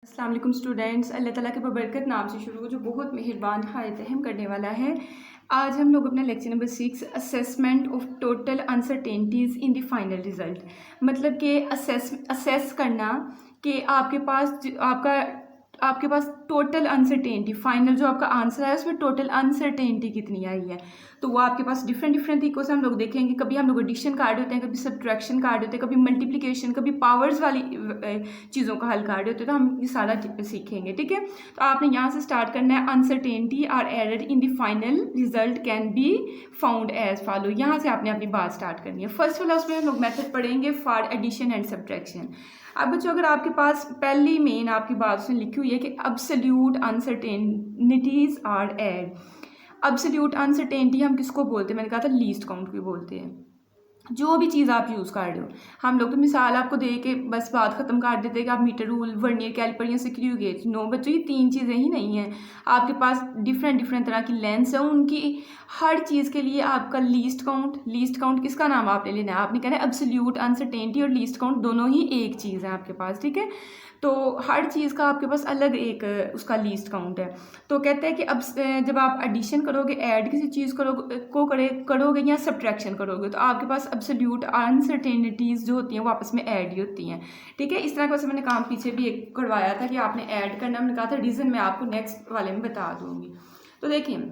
अस्सलाम वालेकुम स्टूडेंट्स। अल्लाह ताला के बबरकत नाम से शुरू हो जो बहुत मेहरबान हायत रहम करने वाला है। आज हम लोग अपना lecture number 6 assessment of total uncertainties in the final result मतलब कि असेस करना कि आपके पास टोटल अनसर्टेनिटी फाइनल जो आपका आंसर है उसमें टोटल अनसर्टेनिटी कितनी आई है। तो वो आपके पास डिफरेंट डिफरेंट तरीक़ों से हम लोग देखेंगे। कभी हम लोग एडिशन कार्ड होते हैं, कभी सब्ट्रैक्शन कार्ड होते हैं, कभी मल्टीप्लिकेशन, कभी पावर्स वाली चीज़ों का हल कार्ड होते हैं। तो हम ये सारा सीखेंगे, ठीक है। तो आपने यहाँ से स्टार्ट करना है। Uncertainty or error in the final result can be found as follow. यहाँ से आपने अपनी बात स्टार्ट करनी है। फर्स्ट वाला उसमें हम लोग मेथड पढ़ेंगे फॉर एडिशन एंड सब्ट्रैक्शन। अब बच्चों अगर आपके पास पहली मेन आपकी बात उसमें लिखी हुई है कि absolute uncertainties are add. Absolute uncertainty हम किसको बोलते हैं? मैंने कहा था लीस्ट काउंट भी बोलते हैं। जो भी चीज़ आप यूज़ कर रहे हो, हम लोग तो मिसाल आपको दे के बस बात ख़त्म कर देते हैं कि आप मीटर रूल, वर्नियर कैलिपर या स्क्रू गेज। नो बच्चों, ये तीन चीज़ें ही नहीं हैं। आपके पास डिफरेंट डिफरेंट तरह की लेंस है, उनकी हर चीज़ के लिए आपका लीस्ट काउंट किसका नाम आपने लेना है? आपने कहना है एब्सोल्यूट अनसर्टेनिटी और लीस्ट काउंट दोनों ही एक चीज़ है आपके पास, ठीक है। तो हर चीज़ का आपके पास अलग एक उसका लीस्ट काउंट है। तो कहते हैं कि अब जब आप एडिशन करोगे, ऐड किसी चीज़ करोगे या सब्ट्रैक्शन करोगे, तो आपके पास एब्सोल्यूट अनसर्टेनिटीज़ जो होती हैं वो आपस में ऐड ही होती हैं, ठीक है। इस तरह का वैसे मैंने काम पीछे भी एक करवाया था कि आपने ऐड करना। मैंने कहा था रीज़न मैं आपको नेक्स्ट वाले में बता दूँगी। तो देखिए,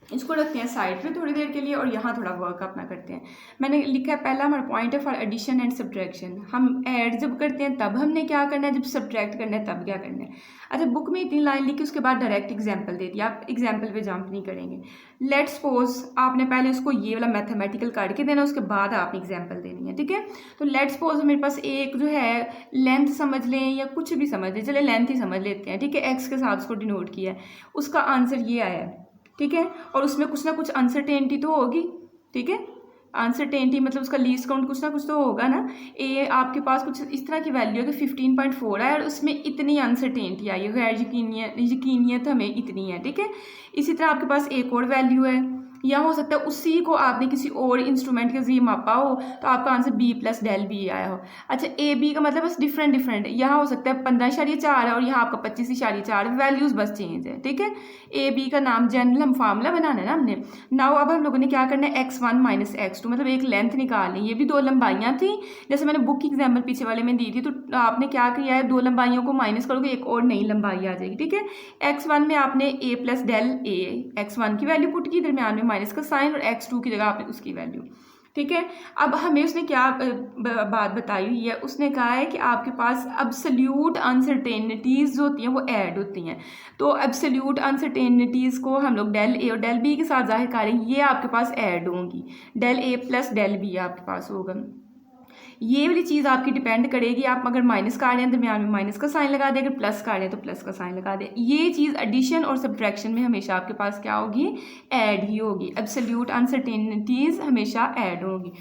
इसको रखते हैं साइड में थोड़ी देर के लिए और यहाँ थोड़ा वर्क अपना करते हैं। मैंने लिखा है पहला हमारा पॉइंट है फॉर एडिशन एंड सब्ट्रैक्शन। हम ऐड जब करते हैं तब हमने क्या करना है, जब सब्ट्रैक्ट करना है तब क्या करना है। अच्छा, बुक में इतनी लाइन लिखी, उसके बाद डायरेक्ट एग्जाम्पल दे दिया। आप एग्जाम्पल पे जंप नहीं करेंगे। लेट सपोज आपने पहले उसको ये वाला मैथमेटिकल करके देना, उसके बाद आपने एग्जाम्पल देनी है, ठीक है। तो लेट सपोज मेरे पास एक जो है लेंथ समझ लें या कुछ भी समझ लें, चले लेंथ ही समझ लेते हैं, ठीक है। एक्स के साथ उसको डिनोट किया है, उसका आंसर ये आया है, ठीक है। और उसमें कुछ ना कुछ अनसर्टेनिटी तो होगी, ठीक है। अनसर्टेनिटी मतलब उसका लीस्ट काउंट कुछ ना कुछ तो होगा ना। ए आपके पास कुछ इस तरह की वैल्यू है कि 15.4 है और उसमें इतनी अनसर्टेनिटी आई है, गैर यकीनियत हमें इतनी है, ठीक है। इसी तरह आपके पास एक और वैल्यू है, या हो सकता है उसी को आपने किसी और इंस्ट्रूमेंट के जरिए मापा हो तो आपका आंसर B+del आया हो। अच्छा, AB का मतलब बस डिफरेंट यहाँ हो सकता है 15.4 है और यहाँ आपका 25.4, वैल्यूज़ बस चेंज है, ठीक है। AB का नाम जनरल हम फार्मूला बनाना है ना हमने। नाउ अब हम लोगों ने क्या करना है, x1 माइनस x2 मतलब एक लेंथ निकालनी। ये भी दो लंबाइयाँ थी, जैसे मैंने बुक की एग्जाम्पल पीछे वाले में दी थी। तो आपने क्या किया है, दो लंबाइयों को माइनस करोगे, एक और नई लंबाई आ जाएगी, ठीक है। x1 में आपने A+del x1 की वैल्यू पुट की, दरमियान में माइनस का साइन, और x2 की जगह आपने उसकी वैल्यू, ठीक है। अब हमें उसने क्या बात बताई हुई है, उसने कहा है कि आपके पास एब्सोल्यूट अनसर्टेनिटीज़ जो होती हैं वो ऐड होती हैं। तो एब्सोल्यूट अनसर्टेनिटीज़ को हम लोग del A और del B के साथ जाहिर करेंगे, ये आपके पास ऐड होंगी। del A + del B आपके पास होगा। ये वाली चीज़ आपकी डिपेंड करेगी, आप अगर माइनस काट दें दरमियान में माइनस का साइन लगा दें, अगर प्लस काटें तो प्लस का साइन लगा दें। ये चीज़ एडिशन और सब्ट्रैक्शन में हमेशा आपके पास क्या होगी, ऐड ही होगी। एब्सोल्यूट अनसर्टेनिटीज़ हमेशा ऐड होगी,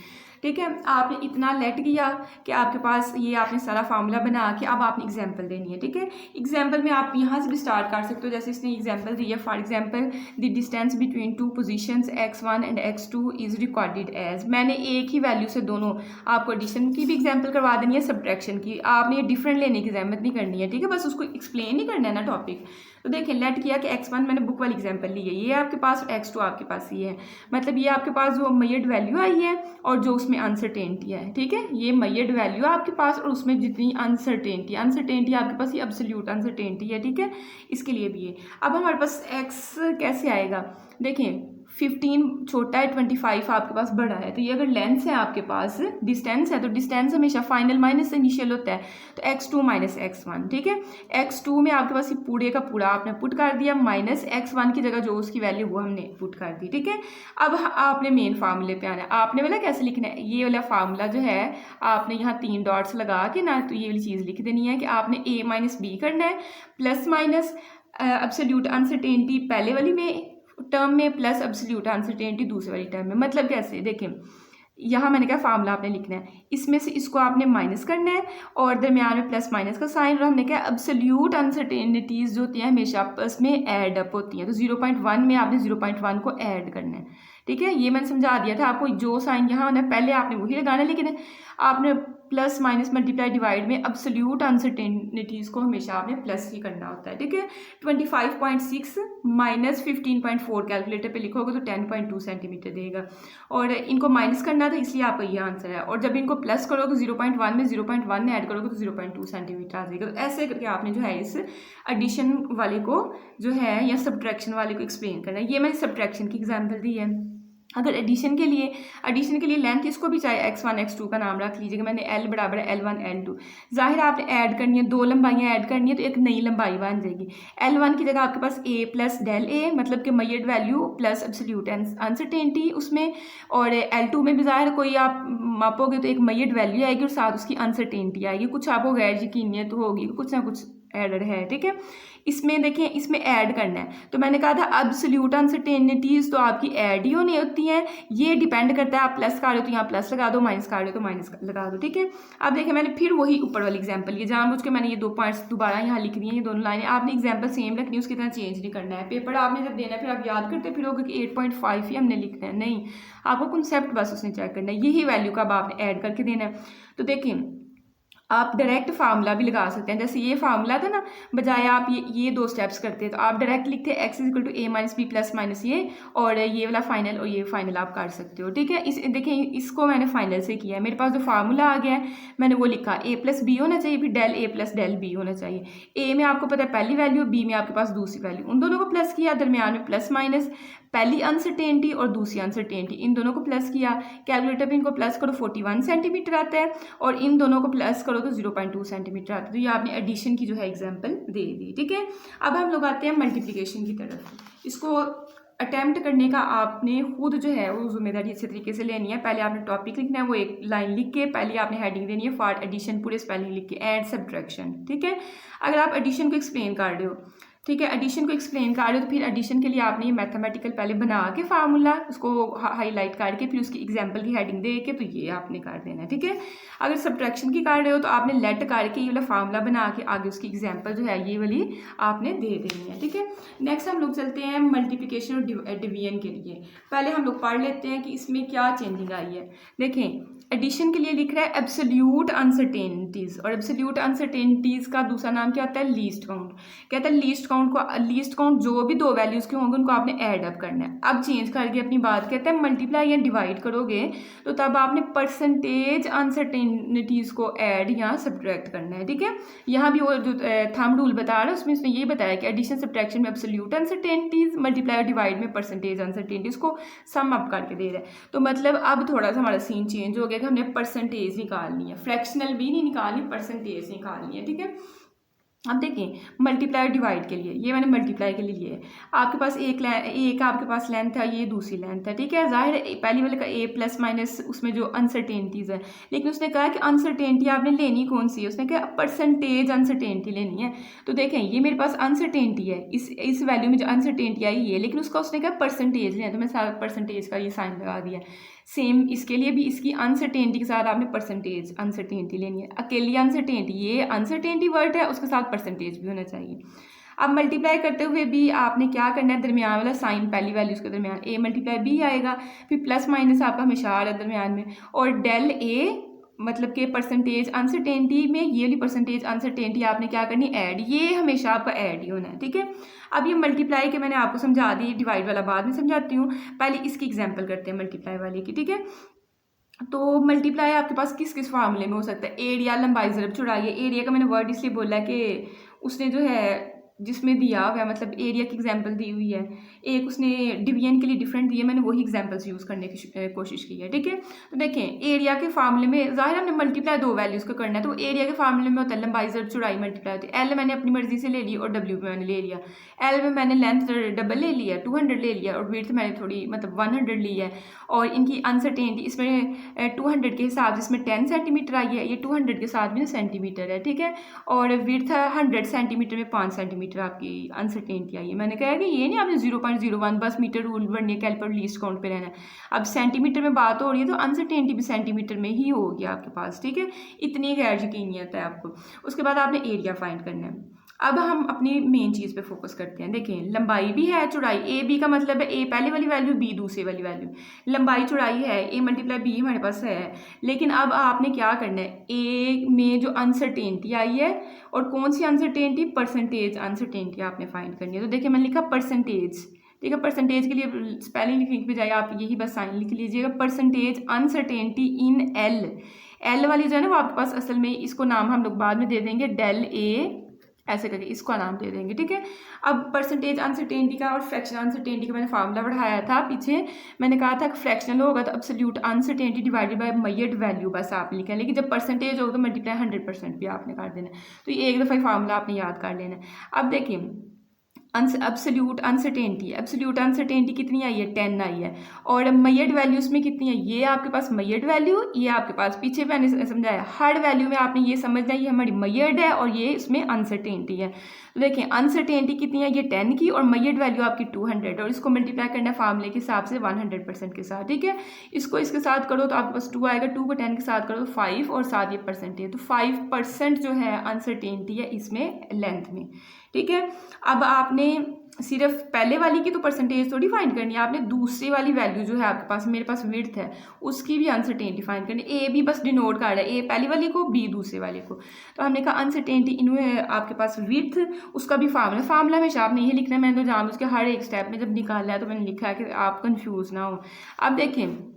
ठीक है। आपने इतना लेट किया कि आपके पास ये आपने सारा फार्मूला बना के अब आपने एग्जाम्पल देनी है, ठीक है। एग्जाम्पल में आप यहाँ से भी स्टार्ट कर सकते हो, जैसे इसने एग्जाम्पल दी है। For example the distance between two positions x1 and x2 is recorded as. मैंने एक ही वैल्यू से दोनों, आपको एडिशन की भी एग्जाम्पल करवा देनी है, सब्ट्रैक्शन की। आपने ये डिफरेंट लेने की जहमत नहीं करनी है, ठीक है। बस उसको एक्सप्लेन ही करना है ना टॉपिक। तो देखिए, लेट किया कि x1 मैंने बुक वाली एग्जाम्पल ली है, ये आपके पास, और x2 आपके पास ये है। मतलब ये आपके पास जो मेजर्ड वैल्यू आई है और जो उसमें अनसर्टेनिटी है, ठीक है। ये मेजर्ड वैल्यू है आपके पास और उसमें जितनी अनसर्टेनिटी आपके पास, ये एब्सोल्यूट अनसर्टेनिटी है, ठीक है। इसके लिए भी है। अब हमारे पास x कैसे आएगा, देखिए 15 छोटा है, 25 आपके पास बड़ा है। तो ये अगर लेंथ है आपके पास, डिस्टेंस है, तो डिस्टेंस हमेशा फाइनल माइनस से इनिशियल होता है। तो x2 माइनस x1, ठीक है। x2 में आपके पास ये पूरे का पूरा आपने पुट कर दिया, माइनस x1 की जगह जो उसकी वैल्यू वो हमने पुट कर दी, ठीक है। अब आपने मेन फार्मूले पे आना है। आपने वाला कैसे लिखना है, ये वाला फार्मूला जो है आपने यहाँ 3 डॉट्स लगा के ना, तो ये वाली चीज़ लिख देनी है कि आपने A माइनस B करना है, प्लस माइनस एब्सोल्यूट अनसर्टेनिटी पहले वाली में टर्म में, प्लस एब्सोल्यूट अनसर्टेनिटी दूसरी वाली टर्म में। मतलब कैसे, देखें यहाँ मैंने कहा फार्मूला आपने लिखना है, इसमें से इसको आपने माइनस करना है और दरमियान में प्लस माइनस का साइन, और हमने कहा एब्सोल्यूट अनसर्टेनिटीज़ जो होती हैं हमेशा आपस में ऐड अप होती हैं। तो 0.1 में आपने 0.1 को ऐड करना है, ठीक है। ये मैंने समझा दिया था आपको, जो साइन यहाँ होना है पहले आपने वही लगाना है, लेकिन आपने प्लस माइनस मल्टीप्लाई डिवाइड में एब्सोल्यूट अनसर्टेनिटीज़ को हमेशा आपने प्लस ही करना होता है, ठीक है। 25.6 माइनस 15.4 कैलकुलेटर पे लिखोगे तो 10.2 सेंटीमीटर देगा, और इनको माइनस करना था इसलिए आपका ये आंसर है। और जब इनको प्लस करोगे 0.1 में 0.1 ऐड करोगे तो 0.2 सेंटीमीटर आ जाएगा। तो ऐसे करके आपने जो है इस एडिशन वाले को जो है या सब्ट्रैक्शन वाले को एक्सप्लेन करना है। ये मैंने सब्ट्रैक्शन की एग्जाम्पल दी है। अगर एडिशन के लिए लेंथ इसको भी चाहे x1 x2 का नाम रख लीजिएगा। मैंने l बराबर है L1 L2। जाहिर है आपने ऐड करनी है, दो लंबाइयाँ ऐड करनी है तो एक नई लंबाई बन जाएगी। L1 की जगह आपके पास a प्लस डेल a मतलब कि measured value plus absolute uncertainty उसमें, और L2 में भी जाहिर कोई आप मापोगे तो एक मेजर्ड वैल्यू आएगी और साथ उसकी अनसर्टेनिटी आएगी। कुछ आपको गैर यकीनियत तो होगी, कुछ ना कुछ एडेड है, ठीक है। इसमें देखिए इसमें ऐड करना है, तो मैंने कहा था एब्सोल्यूट अनसर्टेनिटीज़ तो आपकी ऐड ही होनी होती हैं। ये डिपेंड करता है, आप प्लस का रहे हो तो यहाँ प्लस लगा दो, माइनस का रहे हो तो माइनस लगा दो, ठीक है। अब देखिए मैंने फिर वही ऊपर वाली एग्जांपल ये जानबूझ के मैंने ये 2 पॉइंट्स दोबारा यहाँ लिख दिए हैं। ये दोनों लाइनें आपने एग्जांपल सेम रखनी है, उसकी तरह चेंज नहीं करना है। पेपर आपने जब देना है फिर आप याद करते फिरोगे कि 8.5 ही हमने लिखना है, नहीं, आपको कॉन्सेप्ट बस उसने चेक करना है। यही वैल्यू का अब आपने ऐड करके देना है। तो देखिए आप डायरेक्ट फार्मूला भी लगा सकते हैं, जैसे ये फार्मूला था ना, बजाय आप ये 2 स्टेप्स करते हैं तो आप डायरेक्ट लिखते हैं x equal to a minus B plus minus ये, और ये वाला फाइनल और ये फाइनल आप कर सकते हो, ठीक है। देखिए इसको मैंने फाइनल से किया है, मेरे पास जो फार्मूला आ गया है मैंने वो लिखा a प्लस बी होना चाहिए, फिर del a plus del B होना चाहिए। a में आपको पता है पहली वैल्यू, b में आपके पास दूसरी वैल्यू, उन दोनों को प्लस किया, दरमियान में प्लस माइनस, पहली अनसर्टेनिटी और दूसरी अनसर्टेनिटी, इन दोनों को प्लस किया। कैलकुलेटर पे इनको प्लस करो 41 सेंटीमीटर आता है, और इन दोनों को प्लस करो तो 0.2 सेंटीमीटर आता है। तो ये आपने एडिशन की जो है एग्जांपल दे दी, ठीक है। अब हम लोग आते हैं मल्टीप्लिकेशन की तरफ। इसको अटैम्प्ट करने का आपने खुद जो है वो जिम्मेदारी अच्छे तरीके से लेनी है। पहले आपने टॉपिक लिखना है, वो एक लाइन लिख के पहले आपने हेडिंग देनी है फॉर एडिशन, पूरे स्पेलिंग लिख के, एड सब्ट्रैक्शन, ठीक है। अगर आप एडिशन को एक्सप्लेन कर रहे हो, ठीक है, एडिशन को एक्सप्लेन कर रहे हो तो फिर एडिशन के लिए आपने ये मैथमेटिकल पहले बना के फार्मूला उसको हाईलाइट करके फिर उसकी एग्जांपल की हेडिंग दे के तो ये आपने कर देना है, ठीक है। अगर सब्ट्रैक्शन की कर रहे हो तो आपने लेट करके ये वाला फार्मूला बना के आगे उसकी एग्जांपल जो है ये वाली आपने दे देनी है, ठीक है। नेक्स्ट हम लोग चलते हैं मल्टीप्लिकेशन और डिवीजन के लिए। पहले हम लोग पढ़ लेते हैं कि इसमें क्या चेंजिंग आई है। देखें एडिशन के लिए लिख रहा है एब्सोल्यूट अनसर्टेनिटीज़, और एब्सोल्यूट अनसर्टेनिटीज़ का दूसरा नाम क्या होता है, लीस्ट काउंट। कहता है लीस्ट काउंट जो भी 2 वैल्यूज़ के होंगे उनको आपने ऐड अप करना है। अब चेंज करके अपनी बात कहता है मल्टीप्लाई या डिवाइड करोगे तो तब आपने परसेंटेज अनसर्टेनिटीज़ को ऐड या सब्ट्रैक्ट करना है, ठीक है। यहाँ भी वो जो थंब रूल बता रहा है उसमें इसने ये बताया कि एडिशन सब्ट्रैक्शन में एब्सोल्यूट अनसर्टेनिटीज़, मल्टीप्लाई और डिवाइड में परसेंटेज अनसर्टेनिटीज़ को सम अप करके दे रहा है। तो मतलब अब थोड़ा सा हमारा सीन चेंज हो गया कि हमने परसेंटेज निकालनी है, फ्रैक्शनल भी नहीं निकालनी, परसेंटेज निकालनी है, ठीक है। अब देखिए मल्टीप्लाई और डिवाइड के लिए ये मैंने मल्टीप्लाई के लिए लिया है। आपके पास एक आपके पास लेंथ है, ये दूसरी लेंथ है, ठीक है। जाहिर है पहली वाले का a प्लस माइनस उसमें जो अनसर्टेनिटीज़ है, लेकिन उसने कहा कि अनसर्टेनिटी आपने लेनी कौन सी है, उसने कहा परसेंटेज अनसर्टेनिटी लेनी है। तो देखें ये मेरे पास अनसर्टेनिटी है, इस वैल्यू में जो अनसर्टेनिटी आई है, लेकिन उसका उसने कहा परसेंटेज लेना, तो मैं सारा परसेंटेज का ये साइन लगा दिया। सेम इसके लिए भी इसकी अनसर्टेनिटी के साथ आपने परसेंटेज अनसर्टेनिटी लेनी है। अकेली अनसर्टेनिटी, ये अनसर्टेनिटी वर्ड है, उसके साथ परसेंटेज भी होना चाहिए। अब मल्टीप्लाई करते हुए भी आपने क्या करना है, दरमियान वाला साइन पहली वैल्यूज के दरमियान a मल्टीप्लाई b आएगा, फिर प्लस माइनस आपका हमेशा आ रहा है दरमियान में, और डेल a मतलब कि परसेंटेज अनसर्टेनिटी में ये वाली परसेंटेज अनसर्टेनिटी आपने क्या करनी, ऐड, ये हमेशा आपका ऐड ही होना है, ठीक है। अब ये मल्टीप्लाई के मैंने आपको समझा दी, डिवाइड वाला बाद में समझाती हूँ, पहले इसकी एग्जांपल करते हैं मल्टीप्लाई वाले की, ठीक है। तो मल्टीप्लाई आपके पास किस किस फार्मूले में हो सकता है, एरिया लंबाई ज़रब चौड़ाई। एरिया का मैंने वर्ड इसलिए बोला है कि उसने जो है जिसमें दिया हुआ है मतलब एरिया की एग्जांपल दी हुई है, एक उसने डिवीजन के लिए डिफरेंट दिए, मैंने वही एग्जांपल्स यूज़ करने की कोशिश की है, ठीक है। तो देखें एरिया के फार्मूले में जाहिर हमने मल्टीप्लाई 2 वैल्यूज़ का करना है, तो एरिया के फार्मूले में होता है लंबाई ज़रब चौड़ाई मल्टीप्लाई होती है। एल मैंने अपनी मर्जी से ले ली और डब्ल्यू में मैंने ले लिया। एल में मैंने लेंथ डबल ले लिया 200 ले लिया, और विड्थ मैंने थोड़ी मतलब 100 ली है, और इनकी अनसर्टेनिटी इसमें 200 के हिसाब से इसमें 10 सेंटीमीटर आई है, ये 200 के साथ भी सेंटीमीटर है, ठीक है। और विड्थ 100 सेंटीमीटर में 5 सेंटीमीटर आपकी अनसर्टेनिटी आई है। मैंने कहा कि ये नहीं आपने 0.01 बस मीटर रूल बनने कैलकुलेटर लीस्ट काउंट पे रहना है। अब सेंटीमीटर में बात हो रही है तो अनसर्टेनिटी भी सेंटीमीटर में ही होगी आपके पास, ठीक है। इतनी गैर यकीनियत है आपको। उसके बाद आपने एरिया फाइंड करना है। अब हम अपनी मेन चीज़ पे फोकस करते हैं। देखें, लंबाई भी है, चौड़ाई, ए बी का मतलब है ए पहले वाली वैल्यू, बी दूसरी वाली वैल्यू। लंबाई चौड़ाई है, ए मल्टीप्लाई बी हमारे पास है। लेकिन अब आपने क्या करना है, ए में जो अनसर्टेनिटी आई है, और कौन सी अनसर्टेनिटी, परसेंटेज अनसर्टेनिटी आपने फाइंड करनी है। तो देखिए मैंने लिखा परसेंटेज, ठीक है। परसेंटेज के लिए स्पेलिंग लिखने के बजाय आप यही बस साइन लिख लीजिएगा, percentage uncertainty in L. L वाली जो है ना वो आपके पास असल में, इसको नाम हम लोग बाद में दे देंगे डेल ए, ऐसे करके इसको नाम दे देंगे, ठीक है। अब परसेंटेज अनसर्टेनिटी का और फ्रैक्शनल अनसर्टेनिटी का मैंने फार्मूला बढ़ाया था पीछे। मैंने कहा था कि फ्रैक्शनल होगा तो absolute uncertainty divided by measured value, बस आप लिखें। लेकिन जब परसेंटेज होगा तो मल्टीप्लाई 100% भी आपने कर देना है। तो ये एक दफ़ा फार्मूला आपने याद कर लेना है। अब देखिए एब्सोल्यूट अनसर्टेनिटी कितनी आई है, 10 आई है। और मेजर्ड वैल्यू उसमें कितनी है, ये आपके पास मेजर्ड वैल्यू, ये आपके पास पीछे मैंने समझाया हर वैल्यू में आपने ये समझना है ये हमारी मेजर्ड है और ये इसमें अनसर्टेनिटी है। तो देखिए अनसर्टेनिटी कितनी है, ये 10 की, और मेजर्ड वैल्यू आपकी 200, और इसको मल्टीप्लाई करना है फार्मूले के हिसाब से 100% के साथ, ठीक है। इसको इसके साथ करो तो आपके पास 2 आएगा, 2 को 10 के साथ करो तो 5, और साथ ये परसेंटेज, तो 5% जो है अनसर्टेनिटी है इसमें लेंथ में, ठीक है। अब आपने सिर्फ पहले वाली की तो परसेंटेज थोड़ी फाइंड करनी है, आपने दूसरी वाली वैल्यू जो है आपके पास, मेरे पास विड्थ है, उसकी भी अनसर्टेनिटी फाइंड करनी है। ए भी बस डिनोट कर रहा है, ए पहली वाली को, बी दूसरे वाले को। तो हमने कहा अनसर्टेनिटी इनमें आपके पास विड्थ, उसका भी फार्मूला हमेशा आपने ये लिखना है। मैंने तो जान उसके हर एक स्टेप में जब निकाला है तो मैंने लिखा है कि आप कंफ्यूज ना हो। अब देखें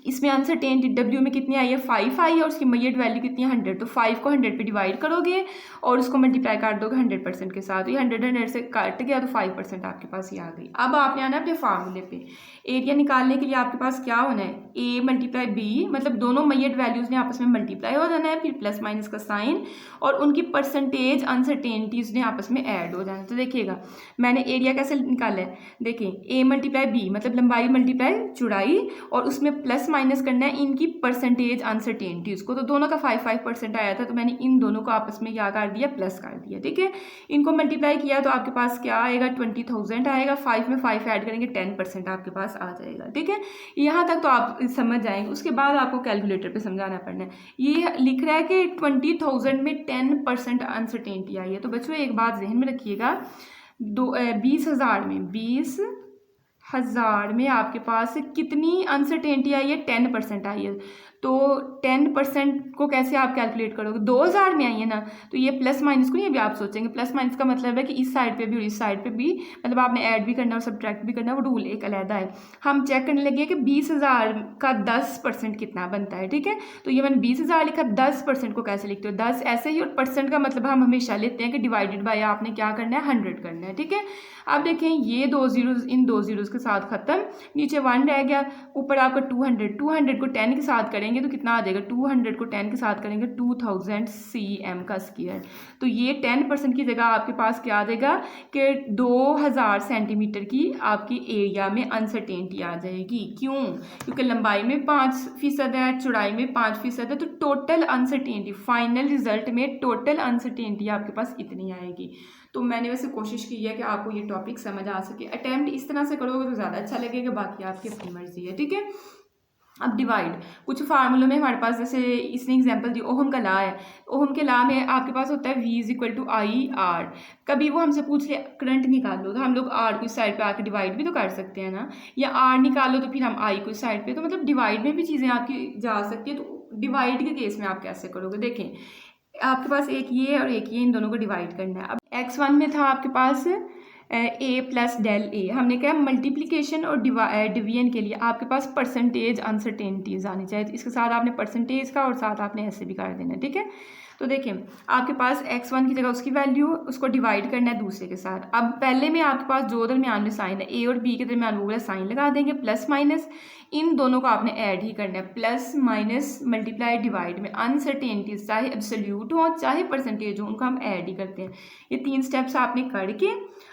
इसमें अनसर्टेनिटी डब्ल्यू में कितनी आई है, 5 आई है, और उसकी मेजर्ड वैल्यू कितनी है, 100। तो 5 को 100 पे डिवाइड करोगे और उसको मल्टीप्लाई कर दोगे 100% के साथ, तो ये 100 से कट गया तो 5% आपके पास ये आ गई। अब आपने आना है अपने फार्मूले पे। एरिया निकालने के लिए आपके पास क्या होना है, ए मल्टीप्लाई बी, मतलब दोनों मेजर्ड वैल्यूज ने आपस में मल्टीप्लाई हो जाना है, फिर प्लस माइनस का साइन, और उनकी परसेंटेज अनसर्टेनिटीज ने आपस में ऐड हो जाना है। तो देखिएगा मैंने एरिया कैसे निकाला है, देखिए ए मल्टीप्लाई बी मतलब लंबाई मल्टीप्लाई चौड़ाई, और उसमें प्लस माइनस करना है इनकी परसेंटेज अनसर्टेनिटीज को। तो दोनों का 5% आया था, तो मैंने इन दोनों को आपस में क्या कर दिया, प्लस कर दिया, ठीक है। इनको मल्टीप्लाई किया तो आपके पास क्या आएगा, 20,000 आएगा। 5 में 5 ऐड करेंगे 10% आपके पास आ जाएगा, ठीक है। यहाँ तक तो आप समझ जाएंगे, उसके बाद आपको कैलकुलेटर पे समझाना पड़ना है। ये लिख रहा है कि 20,000 में 10% अनसर्टेनिटी आई है। तो बच्चों एक बात जहन में रखिएगा, 20,000 में आपके पास कितनी अनसर्टेनिटी आई है, 10% आई है। तो 10% को कैसे आप कैलकुलेट करोगे, 2,000 में आई है ना, तो ये प्लस माइनस को नहीं अभी आप सोचेंगे। प्लस माइनस का मतलब है कि इस साइड पे भी और इस साइड पे भी, मतलब आपने ऐड भी करना और सब्ट्रैक्ट भी करना, वो रूल एक अलग है। हम चेक करने लगे कि 20,000 का 10% कितना बनता है, ठीक है। तो ये मैंने 20,000 लिखा, 10% को कैसे लिखते हो, 10 ऐसे ही, और परसेंट का मतलब हम हमेशा लेते हैं कि डिवाइडेड बाय आपने क्या करना है, 100 करना है, ठीक है। अब देखें ये 2 जीरोज इन 2 जीरोज के साथ खत्म, नीचे 1 रह गया, ऊपर आपका 200 को 10 के साथ करेंगे तो कितना आ जाएगा, 200 को 10 के साथ करेंगे 2000 cm का स्क्वायर। तो ये 10% की जगह आपके पास क्या आ जाएगा कि 2000 सेंटीमीटर की आपकी एरिया में अनसर्टेनिटी आ जाएगी। क्यों, क्योंकि लंबाई में 5% है, चौड़ाई में 5% है, तो टोटल अनसर्टेनिटी, फाइनल रिजल्ट में टोटल अनसर्टेनिटी आपके पास इतनी आएगी। तो मैंने वैसे कोशिश की है कि आपको ये टॉपिक समझ आ सके। अटेम्प्ट इस तरह से करोगे तो ज़्यादा अच्छा लगेगा, बाकी आपकी अपनी मर्जी है, ठीक है। अब डिवाइड, कुछ फार्मूलों में हमारे पास, जैसे इसने एग्जांपल दी, ओहम का लॉ है। ओहम के लॉ में आपके पास होता है V = IR। कभी वो हमसे पूछ ले करंट निकाल लो, तो हम लोग R को इस साइड पे आके डिवाइड भी तो कर सकते हैं ना, या R निकालो तो फिर हम I को इस साइड पे, तो मतलब डिवाइड में भी चीज़ें आपकी जा सकती है। तो डिवाइड के केस में आप कैसे करोगे, देखें आपके पास एक ये और एक ये, इन दोनों को डिवाइड करना है। अब x1 में था आपके पास a प्लस डेल ए, हमने कहा मल्टीप्लिकेशन और डिवीजन के लिए आपके पास परसेंटेज अनसर्टेनिटीज आनी चाहिए, तो इसके साथ आपने परसेंटेज का और साथ आपने ऐसे भी कर देना, ठीक है। तो देखें आपके पास x1 की जगह उसकी वैल्यू, उसको डिवाइड करना है दूसरे के साथ। अब पहले में आपके पास जो दरमियान में साइन है, a और b के दरमियान वो वाला साइन लगा देंगे, प्लस माइनस, इन दोनों को आपने ऐड ही करना है, प्लस माइनस मल्टीप्लाई डिवाइड में अनसर्टेनिटीज चाहे एब्सोल्यूट हो चाहे परसेंटेज हो, उनको हम ऐड ही करते हैं। ये 3 स्टेप्स आपने करके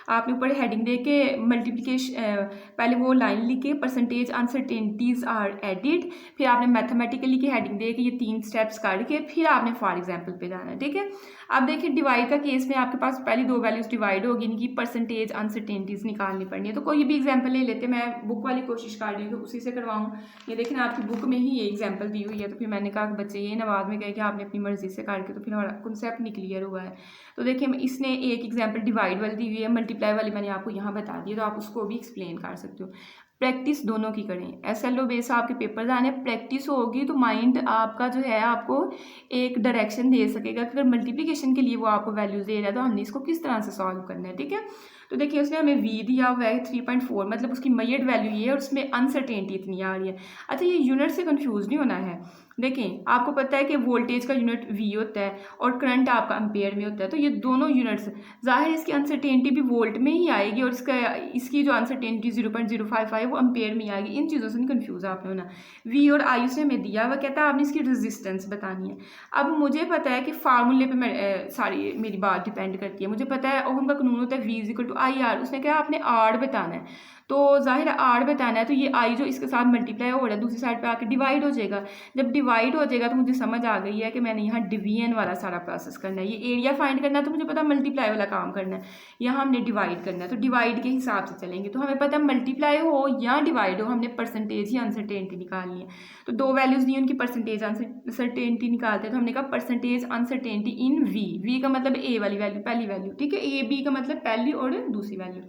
आपने ऊपर हेडिंग दे के मल्टीप्लिकेशन, पहले वो लाइन लिख के परसेंटेज अनसर्टेनिटीज आर एडिड, फिर आपने मैथमेटिकली की हेडिंग दे के ये 3 स्टेप्स करके फिर आपने फॉर एग्जांपल पे जाना है, ठीक है। अब देखिए डिवाइड का केस में आपके पास पहली दो वैल्यूज डिवाइड होगी, इनकी परसेंटेज अनसर्टेनिटीज निकालनी पड़नी है। तो कोई भी एग्जाम्पल ले लेते, मैं बुक वाली कोशिश कर रही हूँ उसी से करवाऊँ। ये देखिए आपकी बुक में ही ये एग्जाम्पल दी हुई है, तो फिर मैंने कहा कि बच्चे ये नवाज में गए कि आपने अपनी मर्जी से करके, तो फिर हमारा कॉन्सेप्ट नहीं क्लियर हुआ है। तो देखिए इसने एक एग्जाम्पल डिवाइड वाली दी हुई है, मल्टीप्लाई वाली मैंने आपको यहाँ बता दी है, तो आप उसको भी एक्सप्लेन कर सकते हो। प्रैक्टिस दोनों की करें, SLO बेस आपके पेपर आने, प्रैक्टिस होगी तो माइंड आपका जो है आपको एक डायरेक्शन दे सकेगा कि अगर मल्टीप्लिकेशन के लिए वो आपको वैल्यूज दे रहा है तो हमने इसको किस तरह से सॉल्व करना है, ठीक है। तो देखिए उसने हमें v दिया हुआ है 3.4, मतलब उसकी मेजर्ड वैल्यू ये है और उसमें अनसर्टेनिटी इतनी आ रही है। अच्छा ये यूनिट से कंफ्यूज नहीं होना है। देखें आपको पता है कि वोल्टेज का यूनिट V होता है और करंट आपका एम्पेयर में होता है, तो ये दोनों यूनिट्स जाहिर इसकी अनसर्टेनिटी भी वोल्ट में ही आएगी और इसकी जो अनसर्टेनिटी 0.055 वो एम्पेयर में आएगी। इन चीज़ों से नहीं कंफ्यूज आपने होना। V और I उसने हमें दिया हुआ, कहता है आपने इसकी रेजिस्टेंस बतानी है। अब मुझे पता है कि फार्मूले पे मैं सारी मेरी बात डिपेंड करती है, मुझे पता है ओहम का कानून होता है V=IR, उसने कहा आपने R बताना है, तो जाहिर है R बताना है, तो ये I जो इसके साथ मल्टीप्लाई हो रहा है दूसरी साइड पे आके डिवाइड हो जाएगा। जब डिवाइड हो जाएगा तो मुझे समझ आ गई है कि मैंने यहाँ डिवीजन वाला सारा प्रोसेस करना है। ये एरिया फाइंड करना है तो मुझे पता मल्टीप्लाई वाला काम करना है, यहाँ हमने डिवाइड करना है, तो डिवाइड के हिसाब से चलेंगे। तो हमें पता है मल्टीप्लाई हो या डिवाइड हो हमने परसेंटेज ही अनसर्टेनिटी निकालनी है। तो दो वैल्यूज़ दी उनकी परसेंटेज अनसर्टेनिटी निकालते हैं, तो हमने कहा परसेंटेज अनसर्टेनिटी इन V का मतलब A वाली वैल्यू पहली वैल्यू, ठीक है, AB का मतलब पहली और दूसरी वैल्यू।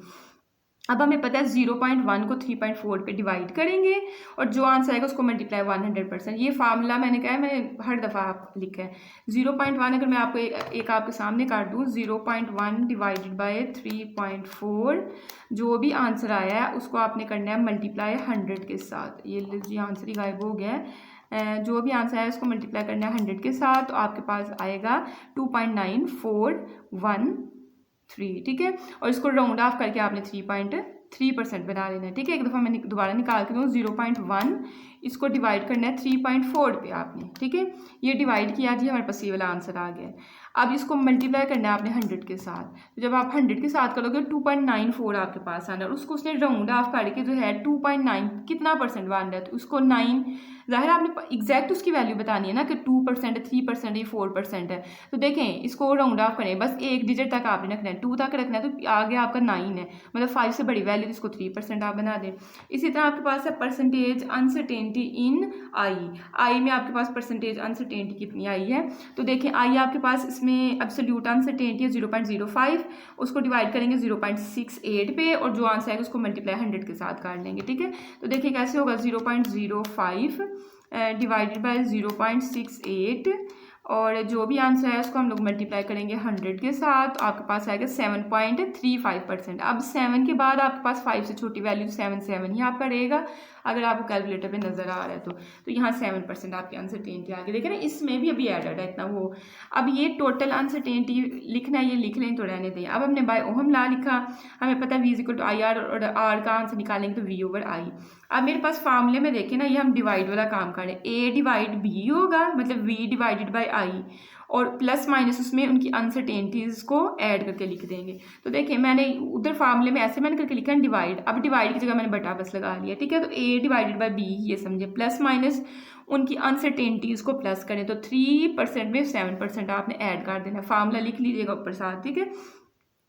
अब हमें पता है 0.1 को 3.4 पे डिवाइड करेंगे और जो आंसर आएगा उसको मल्टीप्लाई 100%। ये फार्मूला मैंने कहा है, मैंने हर दफ़ा आप लिखा है 0.1 अगर मैं आपको एक आपके सामने काट दूँ 0.1 डिवाइडेड बाय 3.4, जो भी आंसर आया है उसको आपने करना है मल्टीप्लाई 100 के साथ। ये आंसर ही गायब हो गया है, जो भी आंसर है उसको मल्टीप्लाई करना है 100 के साथ, तो आपके पास आएगा 2.9413, ठीक है। और इसको राउंड ऑफ करके आपने 3.3% बना लेना है, ठीक है। एक दफ़ा मैं दोबारा निकाल के दूँ 0.1 इसको डिवाइड करना है 3.4 पे आपने, ठीक है। ये डिवाइड किया जी, हमारे पास ये वाला आंसर आ गया। अब इसको मल्टीप्लाई करना है आपने 100 के साथ, तो जब आप 100 के साथ करोगे 2.94 आपके पास आना है, और उसको उसने राउंड ऑफ करके जो है 2.9 कितना परसेंट बन रहा है, तो उसको 9, ज़ाहिर आपने एग्जैक्ट उसकी वैल्यू बतानी है ना कि 2% है, 3% है, 4% है। तो देखें इसको राउंड ऑफ करें, बस एक डिजिट तक आपने रखना है, 2 तक रखना है, तो आगे आपका 9 है, मतलब 5 से बड़ी वैल्यू, इसको 3% आप बना दें। इसी तरह आपके पास है परसेंटेज अनसर्टेनिटी इन आई में आपके पास परसेंटेज अनसर्टेनिटी कितनी आई है, तो देखें आई आपके पास इसमें एब्सोल्यूट अनसर्टेनिटी है 0.05, उसको डिवाइड करेंगे 0.68 पे और जो आंसर आएगा उसको मल्टीप्लाई 100 के साथ कर लेंगे, ठीक है। तो देखिए कैसे होगा 0.05 डिवाइडेड बाय 0.68 और जो भी आंसर है उसको हम लोग मल्टीप्लाई करेंगे 100 के साथ, तो आपके पास आएगा 7.35%। अब 7 के बाद आपके पास 5 से छोटी वैल्यू 7 ही आपका रहेगा, अगर आपको कैलकुलेटर पे नज़र आ रहा है तो यहाँ 7% आपकी अनसर्टेनिटी आ गई। देखें ना इसमें भी अभी एडेड है इतना वो। अब ये टोटल अनसर्टेनिटी लिखना है, ये लिख लें तो रहने दें। अब हमने बाय ओहम लॉ लिखा, हमें पता है V=IR और R का आंसर निकालेंगे तो V/I। अब मेरे पास फार्मूले में देखें ना, ये हम डिवाइड वाला काम कर रहे हैं, A डिवाइड B होगा मतलब V डिवाइडेड बाई I, और प्लस माइनस उसमें उनकी अनसर्टेनिटीज़ को ऐड करके लिख देंगे। तो देखिए मैंने उधर फार्मूले में ऐसे मैंने करके लिखा है डिवाइड, अब डिवाइड की जगह मैंने बटा बस लगा लिया, ठीक है। तो A डिवाइडेड बाई B ये समझे, प्लस माइनस उनकी अनसर्टेनिटीज़ को प्लस करें तो 3% में 7% आपने ऐड कर देना। फार्मूला लिख लीजिएगा ऊपर साथ, ठीक है।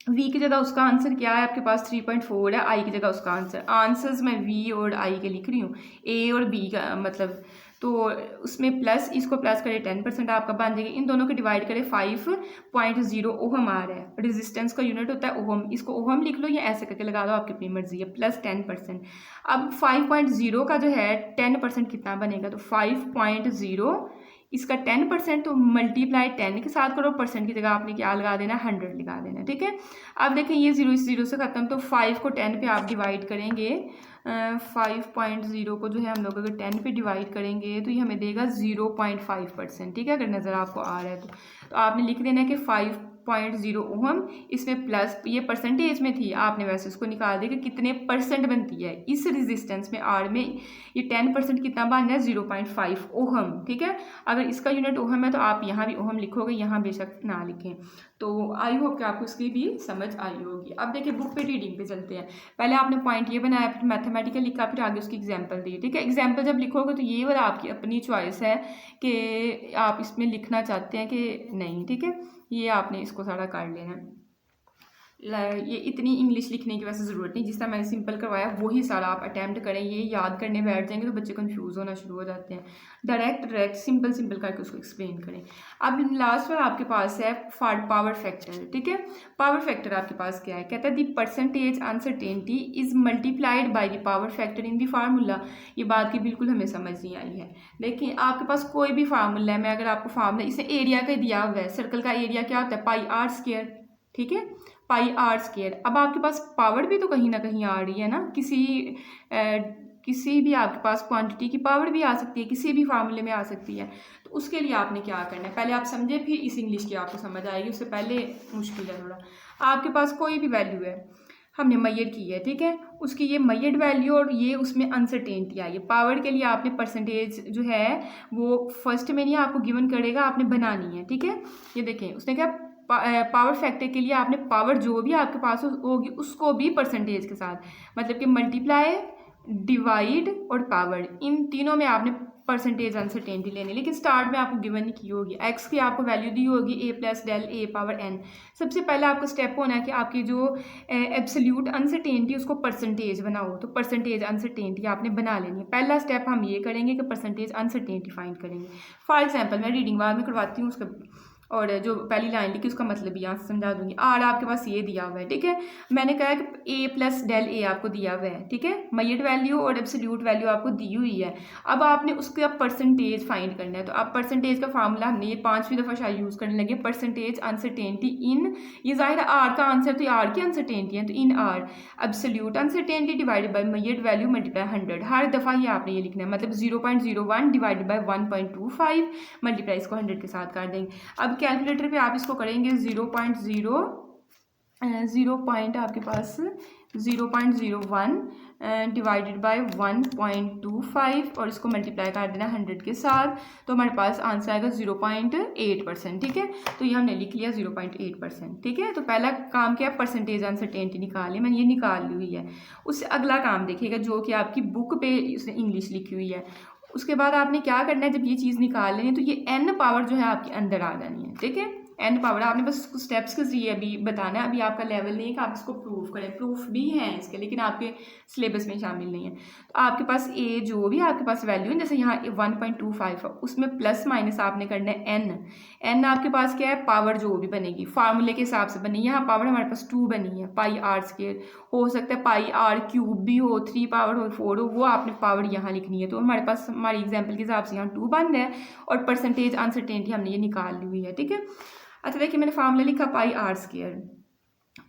V की जगह उसका आंसर क्या है आपके पास 3.4 है, I की जगह उसका आंसर्स मैं V और I के लिख रही हूँ, A और B का मतलब, तो उसमें प्लस इसको प्लस करें 10% आपका बन जाएगा। इन दोनों को डिवाइड करें 5.0 ओहम आ रहा है, रेजिस्टेंस का यूनिट होता है ओहम, इसको ओहम लिख लो या ऐसे करके लगा दो, आपकी अपनी मर्जी है, प्लस 10%। अब 5.0 का जो है 10% कितना बनेगा, तो 5.0 इसका 10%, तो मल्टीप्लाई 10 के साथ करो, परसेंट की जगह आपने क्या लगा देना 100 लगा देना, ठीक है। अब देखें ये 0 इस 0 से खत्म, तो 5 को 10 पे आप डिवाइड करेंगे, 5.0 को जो है हम लोग अगर 10 पे डिवाइड करेंगे तो ये हमें देगा 0.5%, ठीक है, अगर नज़र आपको आ रहा है तो आपने लिख देना है कि 0.0 ओहम, इसमें प्लस ये परसेंटेज में थी, आपने वैसे उसको निकाल दिया कि कितने परसेंट बनती है। इस रेजिस्टेंस में आर में ये 10% कितना बन रहा है 0.5 ओहम, ठीक है। अगर इसका यूनिट ओहम है तो आप यहाँ भी ओहम लिखोगे, यहाँ बेशक ना लिखें। तो आई होप कि आपको इसकी भी समझ आई होगी। अब देखिए बुक पे रीडिंग पे चलते हैं। पहले आपने पॉइंट ये बनाया, फिर मैथमेटिकल लिखा, फिर आगे उसकी एग्जांपल दी, ठीक है। एग्जांपल जब लिखोगे तो ये वाला आपकी अपनी चॉइस है कि आप इसमें लिखना चाहते हैं कि नहीं, ठीक है। ये आपने इसको सारा कर लेना है। ये इतनी इंग्लिश लिखने की वैसे ज़रूरत नहीं, जिस तरह मैंने सिंपल करवाया वही सारा आप अटैम्प्ट करें। ये याद करने बैठ जाएंगे तो बच्चे कंफ्यूज होना शुरू हो जाते हैं। डायरेक्ट सिंपल करके उसको एक्सप्लेन करें। अब लास्ट वाला आपके पास है पावर फैक्टर, ठीक है। पावर फैक्टर आपके पास क्या है, कहता है the percentage uncertainty is multiplied by the power factor in the formula. ये बात की बिल्कुल हमें समझ नहीं आई है। देखिए आपके पास कोई भी फार्मूला है, मैं अगर आपको फार्मूला, इसे एरिया का दिया हुआ है, सर्कल का एरिया क्या होता है पाई आर स्क्वायर, ठीक है, पाई आर स्क्वायर। अब आपके पास पावर भी तो कहीं ना कहीं आ रही है ना, किसी भी आपके पास क्वांटिटी की पावर भी आ सकती है, किसी भी फार्मूले में आ सकती है। तो उसके लिए आपने क्या करना है, पहले आप समझे फिर इस इंग्लिश की आपको समझ आएगी, उससे पहले मुश्किल है थोड़ा। आपके पास कोई भी वैल्यू है, हमने मैयड की है, ठीक है, उसकी ये मैयड वैल्यू और ये उसमें अनसर्टेनिटी आई है। पावर के लिए आपने परसेंटेज जो है वो फर्स्ट में नहीं आपको गिवन करेगा, आपने बनानी है, ठीक है। ये देखें उसने क्या, पावर फैक्टर के लिए आपने पावर जो भी आपके पास होगी उसको भी परसेंटेज के साथ, मतलब कि मल्टीप्लाई, डिवाइड और पावर, इन तीनों में आपने परसेंटेज अनसर्टेनिटी लेनी। लेकिन स्टार्ट में आपको गिवन नहीं की होगी, एक्स की आपको वैल्यू दी होगी ए plus del A power N. सबसे पहले आपका स्टेप होना है कि आपकी जो एब्सोल्यूट अनसर्टेनिटी उसको परसेंटेज बनाओ। तो परसेंटेज अनसर्टेनिटी आपने बना लेनी है। पहला स्टेप हम ये करेंगे कि परसेंटेज अनसर्टेनिटी फाइंड करेंगे। फॉर एग्जाम्पल मैं रीडिंग बाद में करवाती हूँ उसका, और जो पहली लाइन लिखी उसका मतलब भी यहाँ से समझा दूंगी। आर आपके पास ये दिया हुआ है, ठीक है। मैंने कहा कि ए प्लस डेल ए आपको दिया हुआ है, ठीक है। मैयड वैल्यू और एब्सोल्यूट वैल्यू आपको दी हुई है। अब आपने उसका परसेंटेज फाइंड करना है। तो आप परसेंटेज का फार्मूला हमने ये 5वीं दफ़ा शायद यूज़ करने लगे, परसेंटेज अनसर्टेनिटी इन, ये जाहिर आर का आंसर तो आर की अनसर्टेनिटी है, तो in R absolute uncertainty divided by measured value multiply 100। हर दफ़ा ही आपने ये लिखना है, मतलब 0.01 डिवाइडेड बाई 1.25 मल्टीप्लाई इसको 100 के साथ कर देंगे। अब कैलकुलेटर पे आप इसको करेंगे 0.0 आपके पास 0.01 डिवाइडेड बाय 1.25 और इसको मल्टीप्लाई कर देना 100 के साथ, तो हमारे पास आंसर आएगा 0.8%, ठीक है। तो ये हमने लिख लिया 0.8%, ठीक है। तो पहला काम क्या है, परसेंटेज अनसर्टेनिटी निकालिए, मैंने ये निकाल ली हुई है। उससे अगला काम देखिएगा जो कि आपकी बुक पे उसने इंग्लिश लिखी हुई है। उसके बाद आपने क्या करना है, जब ये चीज़ निकाल लेनी है तो ये n पावर जो है आपके अंदर आ जानी है, ठीक है। n पावर आपने बस स्टेप्स के जरिए अभी बताना है। अभी आपका लेवल नहीं है कि आप इसको प्रूफ करें, प्रूफ भी हैं इसके, लेकिन आपके सिलेबस में शामिल नहीं है। तो आपके पास a जो भी आपके पास वैल्यू है, जैसे यहाँ 1.25 है, उसमें प्लस माइनस आपने करना है n आपके पास क्या है, पावर जो भी बनेगी फार्मूले के हिसाब से बनेगी। यहाँ पावर हमारे पास 2 बनी है, पाई आर स्क्वायर, हो सकता है पाई आर क्यूब भी हो, 3 पावर हो, 4 हो, वो आपने पावर यहाँ लिखनी है। तो हमारे पास हमारी एग्जाम्पल के हिसाब से यहाँ 2 बन है और परसेंटेज अनसर्टेनिटी हमने ये निकाल ली हुई है, ठीक है। अच्छा देखिए मैंने फार्मूला लिखा पाई आर स्क्वायर,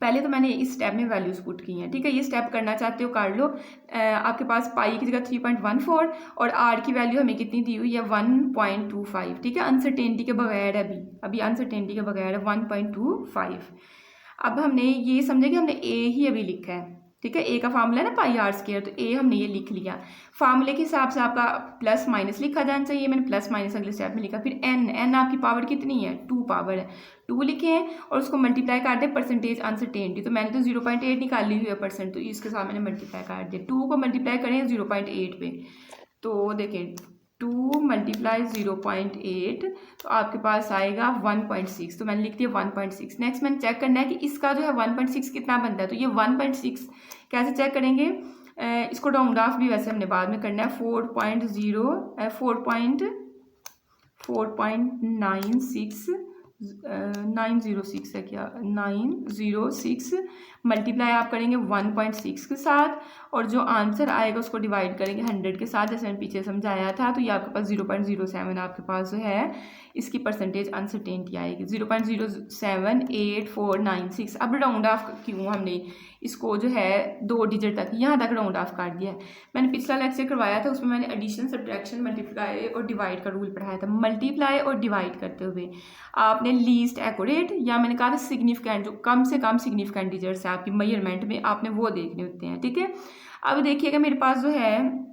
पहले तो मैंने इस स्टेप में वैल्यूज पुट की हैं, ठीक है। ये स्टेप करना चाहते हो कर लो। आपके पास पाई की जगह 3.14 और आर की वैल्यू हमें कितनी दी हुई है 1.25, ठीक है। अनसर्टेनिटी के बगैर अभी अनसर्टेनिटी के बगैर है 1.25। अब हमने ये समझा कि हमने ए ही अभी लिखा है, ठीक है। ए का फार्मूला है ना पाई आर स्क्वायर, तो ए हमने ये लिख लिया। फार्मूले के हिसाब से आपका प्लस माइनस लिखा जाना चाहिए, मैंने प्लस माइनस अगले स्टेप में लिखा। फिर एन आपकी पावर कितनी है, 2 पावर है, 2 लिखे हैं और उसको मल्टीप्लाई कर दे परसेंटेज अनसर्टेनिटी। तो मैंने तो 0.8 निकाली हुई है परसेंट, तो इसके साथ मैंने मल्टीप्लाई कर दिया। 2 को मल्टीप्लाई करें 0.8 पे, तो देखें 2 मल्टीप्लाई 0.8 तो आपके पास आएगा 1.6, तो मैंने लिख दिया 1.6। नेक्स्ट मैंने चेक करना है कि इसका जो है 1.6 कितना बनता है। तो ये 1.6 कैसे चेक करेंगे, इसको राउंड ऑफ भी वैसे हमने बाद में करना है। 906 है क्या, 906 मल्टीप्लाई आप करेंगे 1.6 के साथ और जो आंसर आएगा उसको डिवाइड करेंगे 100 के साथ, जैसे मैंने पीछे समझाया था। तो ये आपके पास 0.07 आपके पास जो है इसकी परसेंटेज अनसर्टेनिटी आएगी 0.0784996। अब राउंड ऑफ क्यों हमने इसको जो है 2 डिजिट तक यहाँ तक राउंड ऑफ कर दिया है। मैंने पिछला लेक्चर करवाया था, उसमें मैंने एडिशन, सब्ट्रैक्शन, मल्टीप्लाई और डिवाइड का रूल पढ़ाया था। मल्टीप्लाई और डिवाइड करते हुए आपने आपने लीस्ट एक्यूरेट या मैंने कहा था सिग्निफिकेंट, जो कम से कम सिग्निफिकेंट डिजिट्स है आपकी मेजरमेंट में, आपने वो देखने होते हैं, ठीक है। अब देखिएगा मेरे पास जो है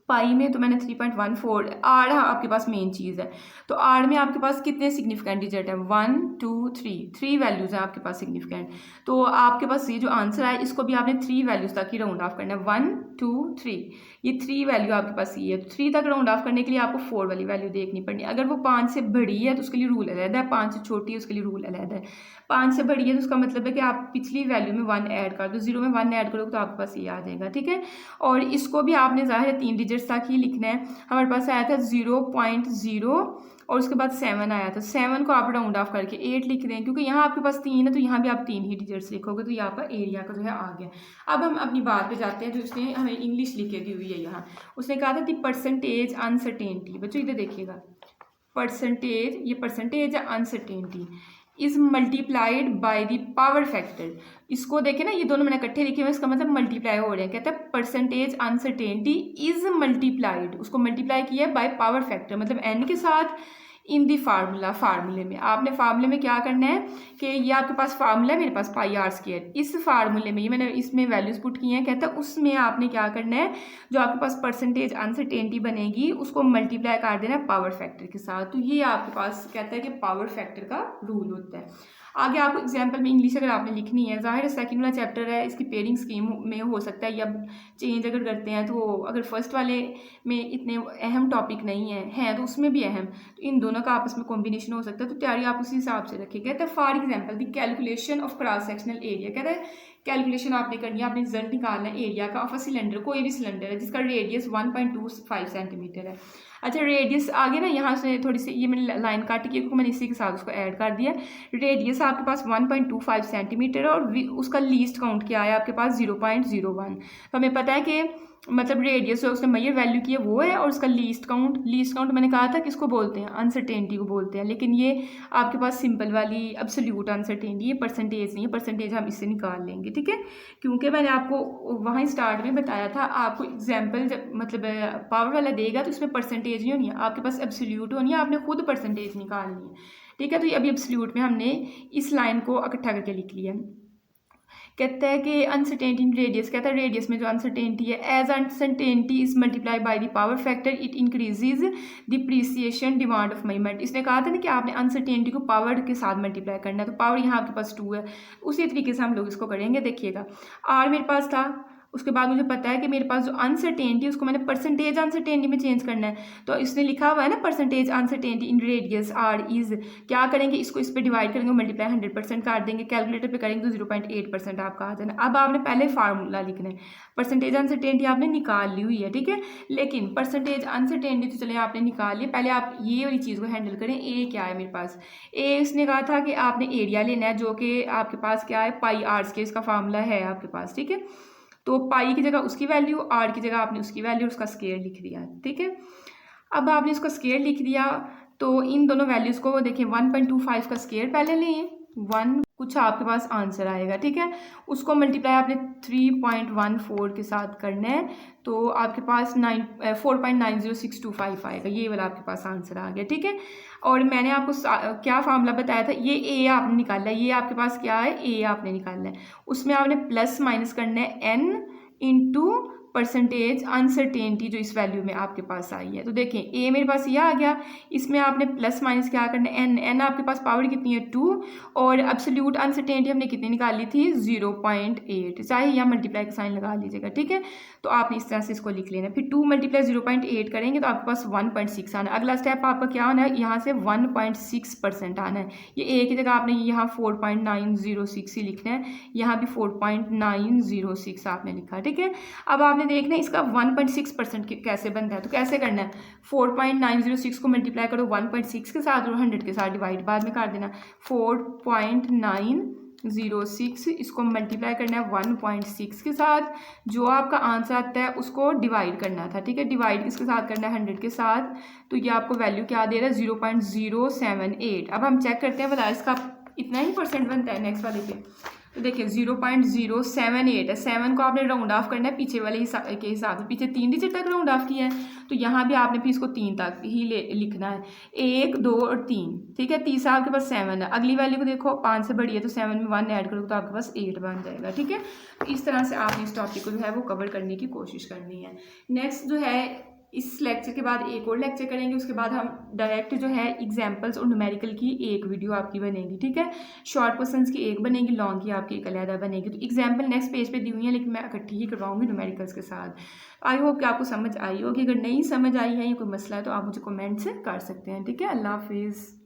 पाई में तो मैंने 3.14, आर आपके पास मेन चीज़ है, तो आर में आपके पास कितने सिग्निफिकेंट डिजिट है, 1 2 3 वैल्यूज़ हैं आपके पास सिग्निफिकेंट। तो आपके पास ये जो आंसर है इसको भी आपने 3 वैल्यूज़ तक ही राउंड ऑफ करना है, 1 2 3, ये 3 वैल्यू आपके पास ये है। तो 3 तक राउंड ऑफ करने के लिए आपको 4 वाली वैल्यू देखनी पड़नी है। अगर वो 5 से बड़ी है तो उसके लिए रूल अलग है, 5 से छोटी है उसके लिए रूल अलग है। 5 से बड़ी है तो उसका मतलब है कि आप पिछली वैल्यू में 1 ऐड कर दो, 0 में 1 ऐड करोगे तो आपके पास ये आ जाएगा, ठीक है। और इसको भी आपने ज़ाहिर है 3 डिजिट्स तक ही लिखना है। हमारे पास आया था 0.0 और उसके बाद 7 आया था, 7 को आप राउंड ऑफ करके 8 लिख दें, क्योंकि यहाँ आपके पास 3 है तो यहाँ भी आप 3 ही डिजिट्स लिखोगे, तो यहाँ पर एरिया का जो है आ गया। अब हम अपनी बात पे जाते हैं जो उसने हमें इंग्लिश लिखे दी हुई है यहाँ। उसने कहा था दी परसेंटेज अनसर्टेनिटी, बच्चों इधर देखिएगा, परसेंटेज, ये परसेंटेज है uncertainty is multiplied by the power factor. इसको देखें ना, ये दोनों मैंने इकट्ठे लिखे हुए, इसका मतलब मल्टीप्लाई हो रहे हैं। कहता है परसेंटेज अनसर्टेनिटी इज मल्टीप्लाइड, उसको मल्टीप्लाई किया है बाय पावर फैक्टर, मतलब एन के साथ इन दी फार्मूला, फार्मूले में आपने फार्मूले में क्या करना है कि ये आपके पास फार्मूला है मेरे पास पाई आर स्क्वायर, इस फार्मूले में ये मैंने इसमें वैल्यूज पुट की हैं, कहता है उसमें आपने क्या करना है, जो आपके पास परसेंटेज अनसर्टेनिटी बनेगी उसको मल्टीप्लाई कर देना है पावर फैक्टर के साथ। तो ये आपके पास कहता है कि पावर फैक्टर का रूल होता है। आगे आपको एग्जाम्पल में इंग्लिश अगर आपने लिखनी है, ज़ाहिर है सेकंड वाला चैप्टर है, इसकी पेयरिंग स्कीम में हो सकता है या चेंज अगर करते हैं तो, अगर फर्स्ट वाले में इतने अहम टॉपिक नहीं है तो उसमें भी अहम, तो इन दोनों का आपस में कॉम्बिनेशन हो सकता है, तो तैयारी आप उसी हिसाब से रखिए। कहते हैं for example the calculation of cross sectional area, कहता है कैलकुलेशन आपने करनी है, आपने रिजल्ट निकालना है एरिया का ऑफ अ सिलेंडर, कोई भी सिलेंडर है जिसका रेडियस 1.25 सेंटीमीटर है। अच्छा रेडियस आगे ना यहाँ से थोड़ी सी ये मैंने लाइन काट की क्योंकि मैंने इसी के साथ उसको ऐड कर दिया। रेडियस आपके पास 1.25 सेंटीमीटर है और उसका लीस्ट काउंट क्या है आपके पास 0.01। तो हमें पता है कि मतलब रेडियस जो उसने मेजर वैल्यू की है वो है, और उसका लीस्ट काउंट मैंने कहा था किसको बोलते हैं, अनसर्टेनिटी को बोलते हैं, लेकिन ये आपके पास सिंपल वाली एब्सोल्यूट अनसर्टेनिटी, ये परसेंटेज नहीं है, परसेंटेज हम इससे निकाल लेंगे, ठीक है। क्योंकि मैंने आपको वहाँ स्टार्ट में बताया था आपको एग्जाम्पल जब मतलब पावर वाला देगा तो इसमें परसेंटेज नहीं होनी है, आपके पास एब्सोल्यूट होनी है, आपने खुद परसेंटेज निकालनी है, ठीक है। तो ये अभी एब्सोल्यूट में हमने इस लाइन को इकट्ठा करके लिख लिया। कहता है कि अनसर्टेनिटी इन रेडियस, कहता है रेडियस में जो अनसर्टेनिटी है, as uncertainty is multiply by the power factor it increases depreciation demand of measurement. इसने कहा था ना कि आपने अनसर्टेनिटी को पावर के साथ मल्टीप्लाई करना है, तो पावर यहाँ आपके पास 2 है, उसी तरीके से हम लोग इसको करेंगे। देखिएगा आर मेरे पास था, उसके बाद मुझे पता है कि मेरे पास जो अनसर्टेनिटी उसको मैंने परसेंटेज अनसर्टेनिटी में चेंज करना है, तो इसने लिखा हुआ है ना percentage uncertainty in radius R is, क्या करेंगे इसको इस पर डिवाइड करेंगे, मल्टीप्लाई 100% कर देंगे, कैलकुलेटर पे करेंगे तो 0.8% आपका आ जाना। अब आपने पहले फार्मूला लिखना है, परसेंटेज अनसर्टेनिटी आपने निकाल ली हुई है, ठीक है, लेकिन परसेंटेज अनसर्टेनिटी तो चले आपने निकाल लिया, पहले आप ये वाली चीज़ को हैंडल करें। ए क्या है मेरे पास, ए उसने कहा था कि आपने एरिया लेना है जो कि आपके पास क्या है पाई आर स्क्वायर, इसका फार्मूला है आपके पास, ठीक है। तो पाई की जगह उसकी वैल्यू, आर की जगह आपने उसकी वैल्यू, उसका स्केयर लिख दिया, ठीक है। अब आपने उसका स्केयर लिख दिया तो इन दोनों वैल्यूज़ को देखिए 1.25 का स्केयर पहले लें, 1 कुछ आपके पास आंसर आएगा, ठीक है, उसको मल्टीप्लाई आपने 3.14 के साथ करना है, तो आपके पास 4.90625 आएगा, ये वाला आपके पास आंसर आ गया, ठीक है। और मैंने आपको क्या फार्मूला बताया था, ये ए आपने निकालना है, ये आपके पास क्या है ए आपने निकालना है, उसमें आपने प्लस माइनस करना है एन इंटू परसेंटेज अनसर्टेनिटी जो इस वैल्यू में आपके पास आई है। तो देखें ए मेरे पास ये आ गया, इसमें आपने प्लस माइनस क्या करना है एन, एन आपके पास पावर कितनी है 2, और एब्सोल्यूट अनसर्टेनिटी हमने कितनी निकाली थी 0.8, चाहे यहाँ मल्टीप्लाई का साइन लगा लीजिएगा, ठीक है। तो आपने इस तरह से इसको लिख लेना, फिर 2 × 0.8 करेंगे तो आपके पास 1.6 आना है। अगला स्टेप आपका क्या आना है, यहाँ से 1.6% आना है, ये ए की जगह आपने यहाँ 4.906 ही लिखना है, यहाँ भी 4.906 आपने लिखा, ठीक है। अब आपने देखना है इसका 1.6% कैसे बनता है, तो कैसे करना है 4.906 को मल्टीप्लाई करो 1.6 के साथ और 100 के साथ डिवाइड बाद में कर देना, 4.906 इसको मल्टीप्लाई करना है 1.6 के साथ, जो आपका आंसर आता है उसको डिवाइड करना था, ठीक है, डिवाइड किसके साथ करना है 100 के साथ, तो ये आपको वैल्यू क्या दे रहा है 0.078। अब हम चेक करते हैं भला इसका इतना ही परसेंट बनता है नेक्स्ट वाले पे, तो देखिए 0.078 है, 7 को आपने राउंड ऑफ करना है पीछे वाले के हिसाब से, पीछे 3 डिजिट तक राउंड ऑफ किया है, तो यहाँ भी आपने फिर इसको 3 तक ही लिखना है, 1 2 और 3, ठीक है। तीसरा आपके पास 7 है, अगली वैल्यू को देखो 5 से बड़ी है तो 7 में 1 ऐड करोगे तो आपके पास 8 बन जाएगा, ठीक है। तो इस तरह से आपने इस टॉपिक को जो है वो कवर करने की कोशिश करनी है। नेक्स्ट जो है इस लेक्चर के बाद एक और लेक्चर करेंगे, उसके बाद हम डायरेक्ट जो है एग्जाम्पल्स और न्यूमेरिकल की एक वीडियो आपकी बनेगी, ठीक है। शॉर्ट क्वेश्चंस की एक बनेगी, लॉन्ग की आपकी एक अलग बनेगी। तो एग्जाम्पल नेक्स्ट पेज पे दी हुई है, लेकिन मैं इकट्ठी ही करवाऊंगी न्यूमेरिकल्स के साथ। आई होप कि आपको समझ आई होगी। अगर नहीं समझ आई है या कोई मसला है तो आप मुझे कमेंट से कर सकते हैं, ठीक है। अल्लाह हाफिज़।